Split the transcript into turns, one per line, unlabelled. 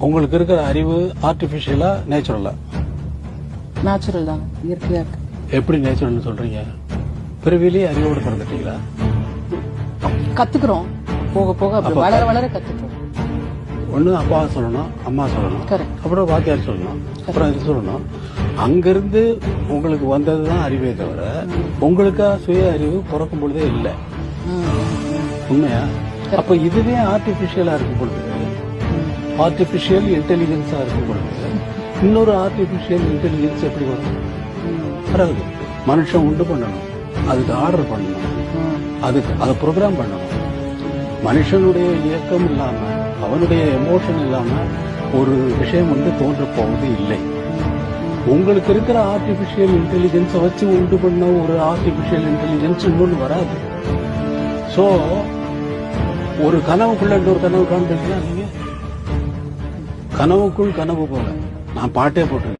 உங்களுக்கு இருக்கிற அறிவு ஆர்டிபிஷியலா நேச்சுரலா?
நேச்சுரல் தான், இயற்கையா இருக்கு.
எப்படி நேச்சுரல் சொல்றீங்க? பிறவிலேயே அறிவோடு பிறந்துட்டீங்களா?
கத்துக்கிறோம், போக போக அப்படி வளர வளர கத்துக்கிறோம்.
ஒண்ணு அப்பா சொல்லணும், அம்மா சொல்லணும், அப்புறம் வாத்தியார் சொல்லணும், அப்புறம் இது சொல்லணும். அங்கிருந்து உங்களுக்கு வந்ததுதான் அறிவே தவிர உங்களுக்கா சுய அறிவு பிறக்கும் பொழுதே இல்லை. உண்மையா? அப்ப இதுவே ஆர்டிபிஷியலா இருக்கும் பொழுது, ஆர்டிபிஷியல் இன்டெலிஜென்ஸா இருக்கும் பொழுது இன்னொரு ஆர்டிபிஷியல் இன்டெலிஜென்ஸ் எப்படி வரும்? வராது. மனுஷன் உண்டு பண்ணணும், அதுக்கு ஆர்டர் பண்ணணும், அதுக்கு அதை ப்ரோக்ராம் பண்ணணும். மனுஷனுடைய இயக்கம் இல்லாம, அவனுடைய எமோஷன் இல்லாம ஒரு விஷயம் தோன்ற போவது இல்லை. உங்களுக்கு இருக்கிற ஆர்டிபிஷியல் இன்டெலிஜென்ஸை வச்சு உண்டு பண்ண ஒரு ஆர்டிபிஷியல் இன்டெலிஜென்ஸ் இன்னொன்று வராது. சோ ஒரு கனவுக்குள்ள இன்னொரு கனவு காண்பீங்களா? நீங்க கனவுக்குள் கனவு போல நான் பாட்டே போட்டு